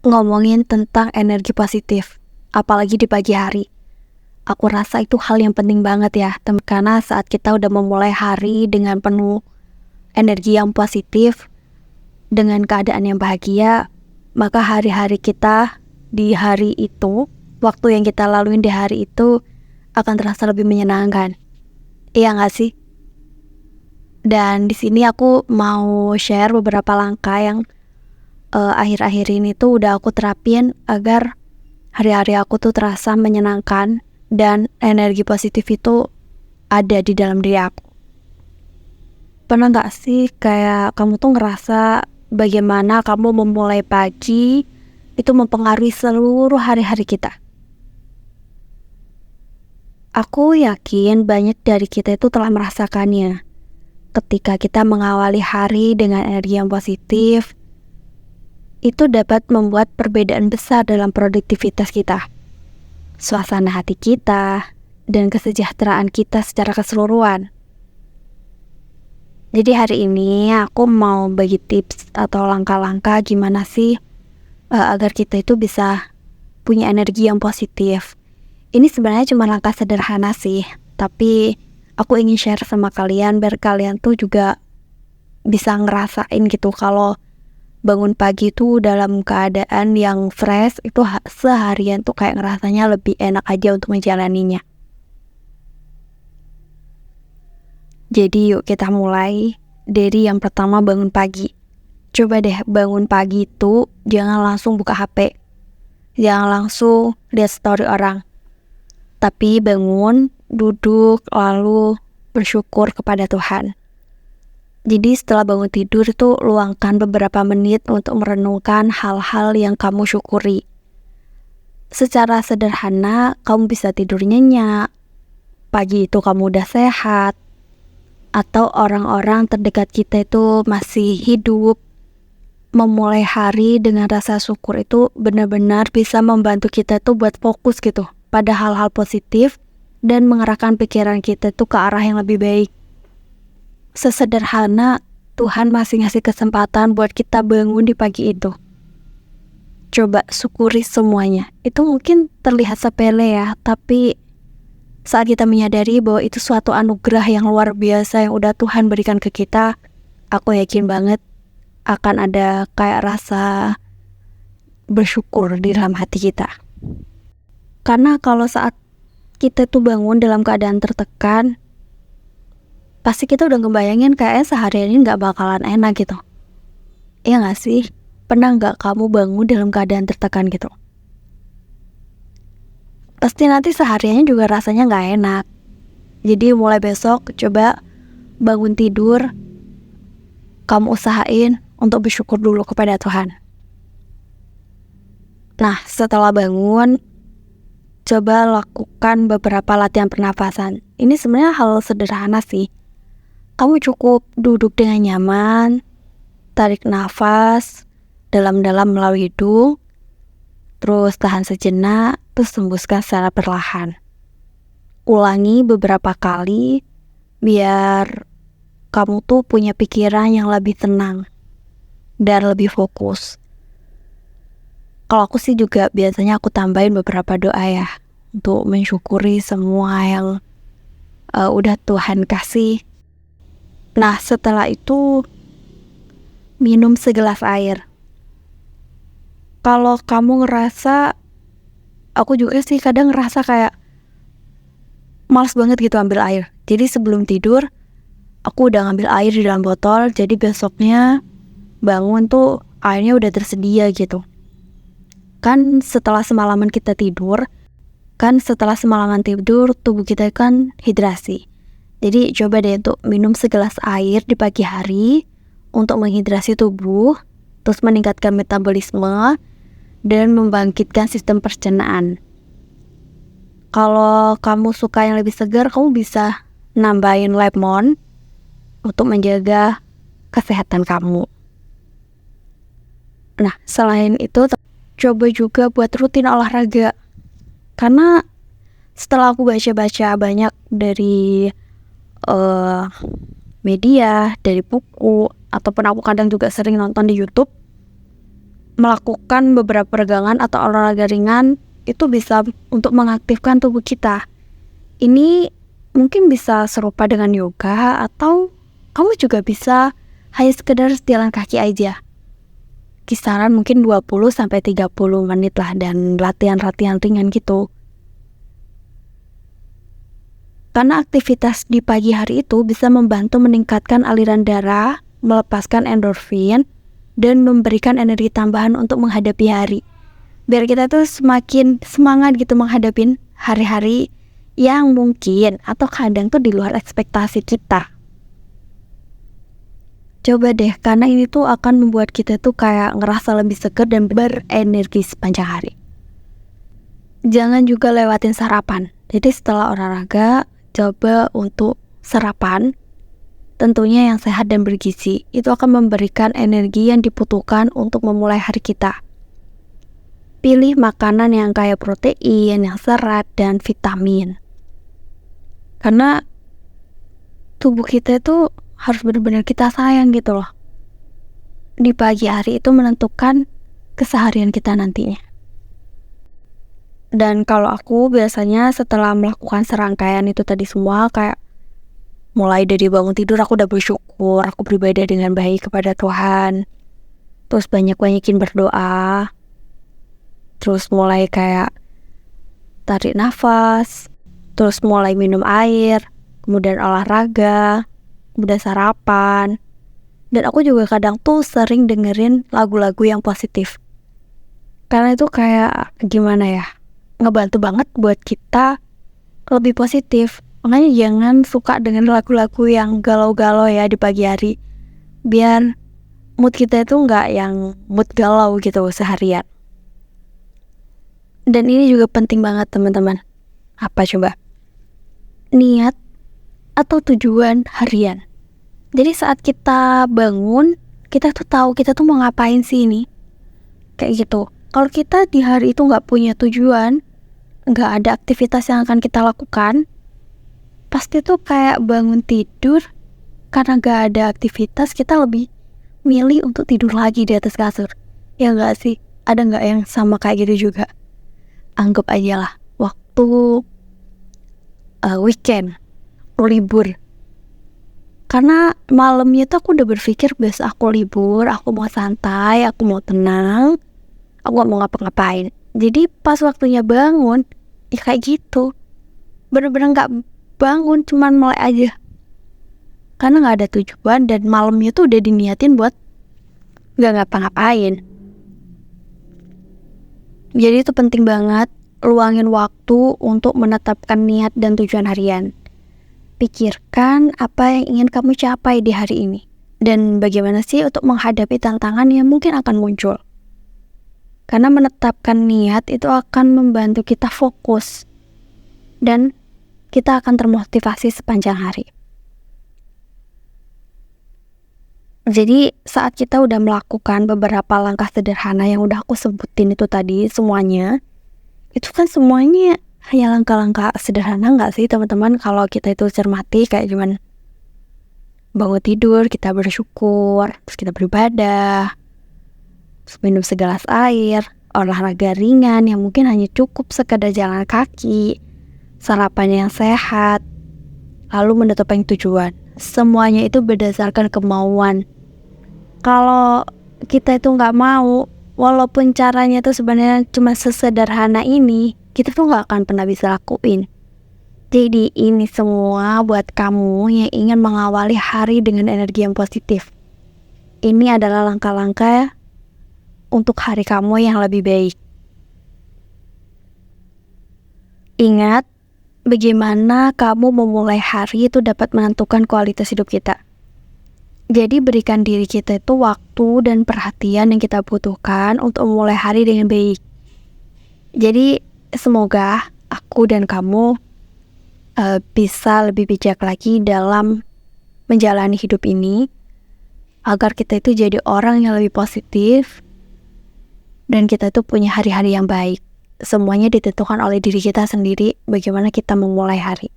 ngomongin tentang energi positif, apalagi di pagi hari. Aku rasa itu hal yang penting banget ya, karena saat kita udah memulai hari dengan penuh energi yang positif, dengan keadaan yang bahagia, maka hari-hari kita di hari itu, waktu yang kita laluin di hari itu akan terasa lebih menyenangkan. Iya nggak sih? Dan di sini aku mau share beberapa langkah yang akhir-akhir ini tuh udah aku terapin agar hari-hari aku tuh terasa menyenangkan dan energi positif itu ada di dalam diri aku. Pernah gak sih kayak kamu tuh ngerasa bagaimana kamu memulai pagi itu mempengaruhi seluruh hari-hari kita? Aku yakin banyak dari kita itu telah merasakannya. Ketika kita mengawali hari dengan energi yang positif, itu dapat membuat perbedaan besar dalam produktivitas kita, suasana hati kita, dan kesejahteraan kita secara keseluruhan. Jadi hari ini aku mau bagi tips atau langkah-langkah gimana sih agar kita itu bisa punya energi yang positif. Ini sebenarnya cuma langkah sederhana sih, tapi aku ingin share sama kalian biar kalian tuh juga bisa ngerasain gitu kalau bangun pagi tuh dalam keadaan yang fresh itu seharian tuh kayak ngerasanya lebih enak aja untuk menjalaninya. Jadi yuk kita mulai dari yang pertama, bangun pagi. Coba deh bangun pagi itu jangan langsung buka HP, jangan langsung lihat story orang, tapi bangun, duduk, lalu bersyukur kepada Tuhan. Jadi setelah bangun tidur itu luangkan beberapa menit untuk merenungkan hal-hal yang kamu syukuri. Secara sederhana, kamu bisa tidur nyenyak, pagi itu kamu udah sehat, atau orang-orang terdekat kita itu masih hidup. Memulai hari dengan rasa syukur itu benar-benar bisa membantu kita tuh buat fokus gitu pada hal-hal positif dan mengarahkan pikiran kita tuh ke arah yang lebih baik. Sesederhana Tuhan masih ngasih kesempatan buat kita bangun di pagi itu. Coba syukuri semuanya. Itu mungkin terlihat sepele ya, tapi saat kita menyadari bahwa itu suatu anugerah yang luar biasa yang udah Tuhan berikan ke kita, aku yakin banget akan ada kayak rasa bersyukur di dalam hati kita. Karena kalau saat kita tuh bangun dalam keadaan tertekan, pasti kita udah ngebayangin kayaknya seharian ini gak bakalan enak gitu. Iya gak sih? Pernah gak kamu bangun dalam keadaan tertekan gitu? Pasti nanti sehariannya juga rasanya gak enak. Jadi mulai besok coba bangun tidur, kamu usahain untuk bersyukur dulu kepada Tuhan. Nah, setelah bangun, coba lakukan beberapa latihan pernafasan. Ini sebenarnya hal sederhana sih. Kamu cukup duduk dengan nyaman, tarik nafas dalam-dalam melalui hidung, terus tahan sejenak, terus hembuskan secara perlahan. Ulangi beberapa kali biar kamu tuh punya pikiran yang lebih tenang dan lebih fokus. Kalau aku sih juga biasanya aku tambahin beberapa doa ya untuk mensyukuri semua yang udah Tuhan kasih. Nah, setelah itu minum segelas air. Kalau kamu ngerasa, aku juga sih kadang ngerasa kayak malas banget gitu ambil air. Jadi sebelum tidur, aku udah ngambil air di dalam botol, jadi besoknya bangun tuh airnya udah tersedia gitu. Kan setelah semalaman tidur, tubuh kita kan hidrasi. Jadi coba deh untuk minum segelas air di pagi hari untuk menghidrasi tubuh, terus meningkatkan metabolisme dan membangkitkan sistem pencernaan. Kalau kamu suka yang lebih segar, kamu bisa nambahin lemon untuk menjaga kesehatan kamu. Nah, selain itu coba juga buat rutin olahraga. Karena setelah aku baca-baca banyak dari media, dari buku, ataupun aku kadang juga sering nonton di YouTube, melakukan beberapa peregangan atau olahraga ringan itu bisa untuk mengaktifkan tubuh kita. Ini mungkin bisa serupa dengan yoga, atau kamu juga bisa hanya sekedar jalan kaki aja. Kisaran mungkin 20-30 menit lah, dan latihan-latihan ringan gitu. Karena aktivitas di pagi hari itu bisa membantu meningkatkan aliran darah, melepaskan endorfin, dan memberikan energi tambahan untuk menghadapi hari. Biar kita tuh semakin semangat gitu menghadapi hari-hari yang mungkin atau kadang tuh di luar ekspektasi kita. Coba deh, karena ini tuh akan membuat kita tuh kayak ngerasa lebih segar dan berenergi sepanjang hari. Jangan juga lewatin sarapan. Jadi setelah olahraga, coba untuk sarapan, tentunya yang sehat dan bergizi. Itu akan memberikan energi yang dibutuhkan untuk memulai hari kita. Pilih makanan yang kaya protein, yang serat, dan vitamin. Karena tubuh kita itu harus benar-benar kita sayang gitu loh. Di pagi hari itu menentukan keseharian kita nantinya. Dan kalau aku biasanya setelah melakukan serangkaian itu tadi semua, kayak mulai dari bangun tidur aku udah bersyukur, aku beribadah dengan baik kepada Tuhan. Terus banyak-banyakin berdoa. Terus mulai kayak tarik nafas, terus mulai minum air, kemudian olahraga, kemudian sarapan. Dan aku juga kadang tuh sering dengerin lagu-lagu yang positif. Karena itu kayak gimana ya, ngebantu banget buat kita lebih positif. Makanya jangan suka dengan lagu-lagu yang galau-galau ya di pagi hari. Biar mood kita itu nggak yang mood galau gitu seharian. Dan ini juga penting banget teman-teman. Apa coba? Niat atau tujuan harian. Jadi saat kita bangun, kita tuh tahu kita tuh mau ngapain sih ini. Kayak gitu. Kalau kita di hari itu nggak punya tujuan, nggak ada aktivitas yang akan kita lakukan, pasti tuh kayak bangun tidur, karena nggak ada aktivitas, kita lebih milih untuk tidur lagi di atas kasur. Ya nggak sih? Ada nggak yang sama kayak gitu juga? Anggap aja lah, waktu weekend, libur. Karena malamnya tuh aku udah berpikir besok aku libur, aku mau santai, aku mau tenang, aku gak mau ngapa-ngapain. Jadi pas waktunya bangun, ya kayak gitu. Bener-bener gak bangun, cuman mulai aja. Karena gak ada tujuan, dan malamnya tuh udah diniatin buat gak ngapa-ngapain. Jadi itu penting banget, luangin waktu untuk menetapkan niat dan tujuan harian. Pikirkan apa yang ingin kamu capai di hari ini, dan bagaimana sih untuk menghadapi tantangan yang mungkin akan muncul. Karena menetapkan niat itu akan membantu kita fokus, dan kita akan termotivasi sepanjang hari. Jadi saat kita udah melakukan beberapa langkah sederhana yang udah aku sebutin itu tadi semuanya, itu kan semuanya hanya langkah-langkah sederhana gak sih teman-teman? Kalau kita itu cermati kayak cuman bangun tidur, kita bersyukur, terus kita beribadah, terus minum segelas air, olahraga ringan yang mungkin hanya cukup sekedar jalan kaki, sarapan yang sehat, lalu menetapkan tujuan. Semuanya itu berdasarkan kemauan. Kalau kita itu gak mau, walaupun caranya itu sebenarnya cuma sesederhana ini, kita tuh gak akan pernah bisa lakuin. Jadi ini semua buat kamu yang ingin mengawali hari dengan energi yang positif. Ini adalah langkah-langkah untuk hari kamu yang lebih baik. Ingat, bagaimana kamu memulai hari itu dapat menentukan kualitas hidup kita. Jadi berikan diri kita itu waktu dan perhatian yang kita butuhkan untuk memulai hari dengan baik. Jadi semoga aku dan kamu bisa lebih bijak lagi dalam menjalani hidup ini, agar kita itu jadi orang yang lebih positif dan kita itu punya hari-hari yang baik. Semuanya ditentukan oleh diri kita sendiri, bagaimana kita memulai hari.